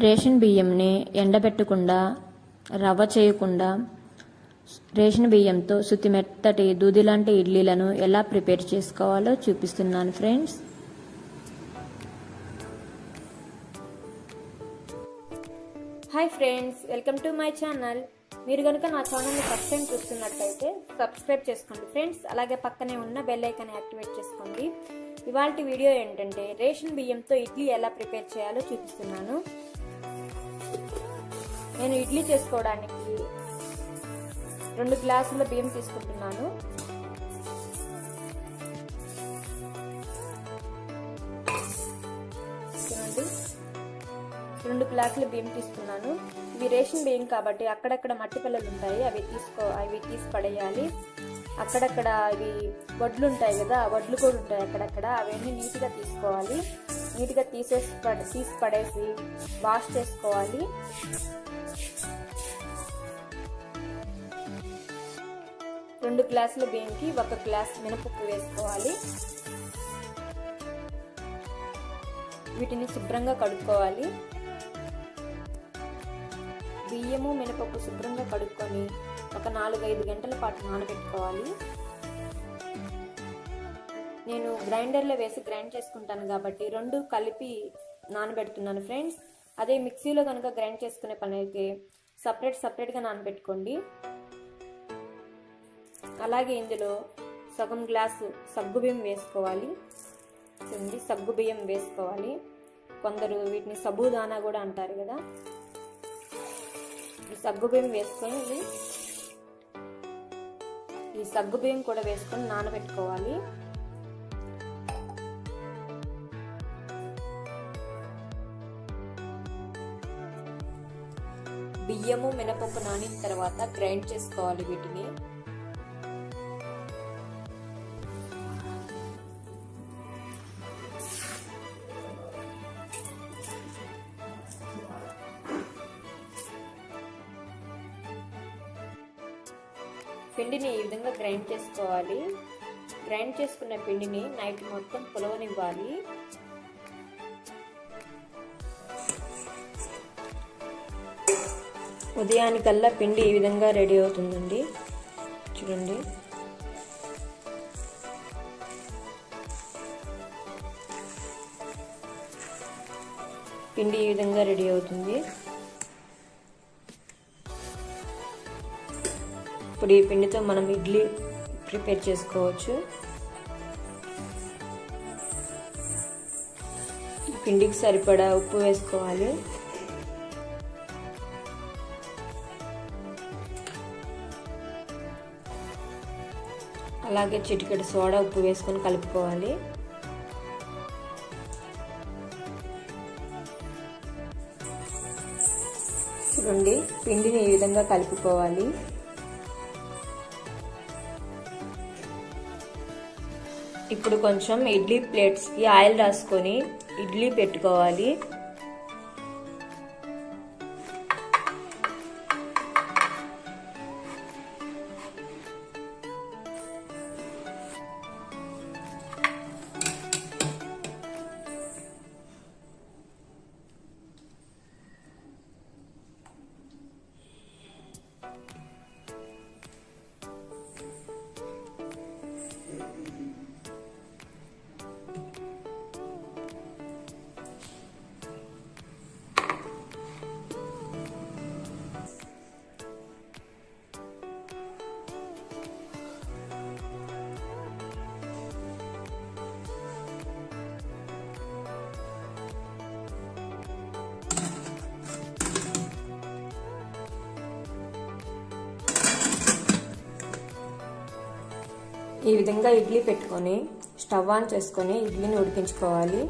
Ration బియ్యంని ఎండబెట్టకుండా రవ్వ చేయకుండా ration బియ్యంతో శుతిమెత్తటి దూదిలాంటి ఇడ్లీలను ఎలా ప్రిపేర్ చేసుకోవాలో చూపిస్తున్నాను friends. Hi friends, welcome to my channel. మీరు కనుక నా ఛానల్ని ఫస్ట్ టైం చూస్తున్నట్లయితే సబ్స్క్రైబ్ చేసుకోండి ఫ్రెండ్స్. అలాగే పక్కనే ఉన్న బెల్ ఐకాన్ యాక్టివేట్ చేసుకోండి. ఇవాల్టి వీడియో ఏంటంటే రేషన్ బియ్యంతో ఇడ్లీ ఎలా ప్రిపేర్ చేయాలో చూపిస్తున్నాను. నేను ఇడ్లీ చేసుకోవడానికి 2 గ్లాసుల బియ్యం తీసుకుంటున్నాను. చూడండి, 2 గ్లాసుల బియ్యం తీసుకున్నాను. ఇవి రేషన్ బియ్యం కాబట్టి అక్కడక్కడ మట్టి పిల్లలు ఉంటాయి, అవి తీసి పడేయాలి. అక్కడక్కడ ఇవి వడ్లు ఉంటాయి కదా, వడ్లు కూడా ఉంటాయి అక్కడక్కడ, అవన్నీ నీట్గా తీసుకోవాలి. నీట్గా తీసి పడేసి వాష్ చేసుకోవాలి. రెండు గ్లాసుల బియ్యంకి 1 గ్లాస్ మినపప్పు వేసుకోవాలి. వీటిని శుభ్రంగా కడుక్కోవాలి. బియ్యము మినపప్పు శుభ్రంగా కడుక్కొని ఒక 4-5 గంటల పాటు నానబెట్టుకోవాలి. నేను గ్రైండర్లో వేసి గ్రైండ్ చేసుకుంటాను కాబట్టి 2 కలిపి నానబెడుతున్నాను ఫ్రెండ్స్. అదే మిక్సీలో కనుక గ్రైండ్ చేసుకునే పని అయితే సపరేట్గా నానబెట్టుకోండి. అలాగే ఇందులో సగం గ్లాసు సగ్గుబియ్యం వేసుకోవాలి. చూడండి, సగ్గుబియ్యం వేసుకోవాలి. కొందరు వీటిని సబూదానా కూడా అంటారు కదా. ఈ సగ్గుబియ్యం వేసుకొని ఈ సగ్గుబియ్యం కూడా వేసుకొని నానబెట్టుకోవాలి. బియ్యము మినపప్పు నానిన తర్వాత గ్రైండ్ చేసుకోవాలి వీటిని. పిండిని ఈ విధంగా గ్రైండ్ చేసుకోవాలి. గ్రైండ్ చేసుకున్న పిండిని నైట్ మొత్తం పులవనివ్వాలి. ఉదయానికల్లా పిండి ఈ విధంగా రెడీ అవుతుందండి. చూడండి, పిండి ఈ విధంగా రెడీ అవుతుంది. ఇప్పుడు ఈ పిండితో మనం ఇడ్లీ ప్రిపేర్ చేసుకోవచ్చు. ఈ పిండికి సరిపడా ఉప్పు వేసుకోవాలి. అలాగే చిటికెడు సోడా ఉప్పు వేసుకొని కలుపుకోవాలి. చూడండి, పిండిని ఈ విధంగా కలుపుకోవాలి. ఇప్పుడు కొంచెం ఇడ్లీ ప్లేట్స్కి ఆయిల్ రాసుకొని ఇడ్లీ పెట్టుకోవాలి. ఈ విధంగా ఇడ్లీ పెట్టుకొని స్టవ్ ఆన్ చేసుకొని ఇడ్లీని ఉడికించుకోవాలి.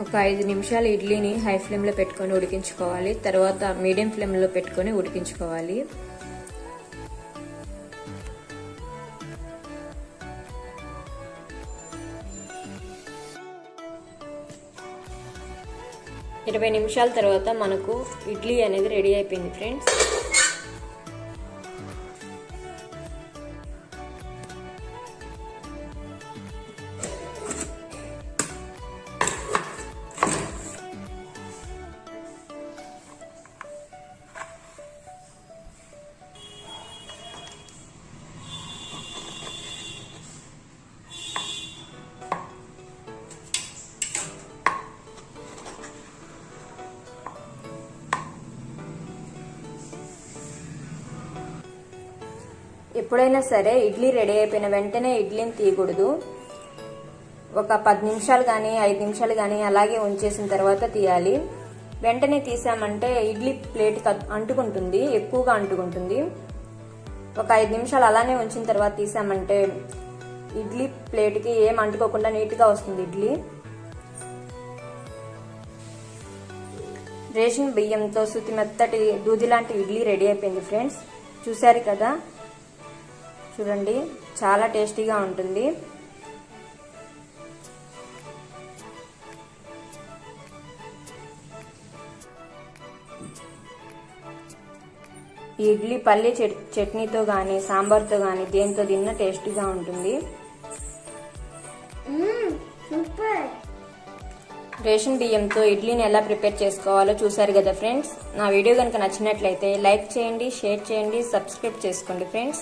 ఒక 5 నిమిషాలు ఇడ్లీని హై ఫ్లేమ్లో పెట్టుకొని ఉడికించుకోవాలి. తర్వాత మీడియం ఫ్లేమ్లో పెట్టుకొని ఉడికించుకోవాలి. ఒక 20 నిమిషాల తర్వాత మనకు ఇడ్లీ అనేది రెడీ అయిపోయింది ఫ్రెండ్స్. ఎప్పుడైనా సరే ఇడ్లీ రెడీ అయిపోయిన వెంటనే ఇడ్లీని తీయకూడదు. ఒక 10 నిమిషాలు కానీ 5 నిమిషాలు కానీ అలాగే ఉంచేసిన తర్వాత తీయాలి. వెంటనే తీసామంటే ఇడ్లీ ప్లేట్కి అంటుకుంటుంది, ఎక్కువగా అంటుకుంటుంది. ఒక 5 నిమిషాలు అలానే ఉంచిన తర్వాత తీసామంటే ఇడ్లీ ప్లేట్కి ఏం అంటుకోకుండా నీట్గా వస్తుంది ఇడ్లీ. రేషన్ బియ్యంతో శుతి మెత్తటి దూది లాంటి ఇడ్లీ రెడీ అయిపోయింది ఫ్రెండ్స్. చూశారు కదా, చూడండి చాలా టేస్టీగా ఉంటుంది. ఈ ఇడ్లీ పల్లి చట్నీతో కానీ సాంబార్తో కానీ దేంతో తిన్నా టేస్టీగా ఉంటుంది. రేషన్ బియ్యంతో ఇడ్లీని ఎలా ప్రిపేర్ చేసుకోవాలో చూసారు కదా ఫ్రెండ్స్. నా వీడియో కనుక నచ్చినట్లయితే లైక్ చేయండి, షేర్ చేయండి, సబ్స్క్రైబ్ చేసుకోండి ఫ్రెండ్స్.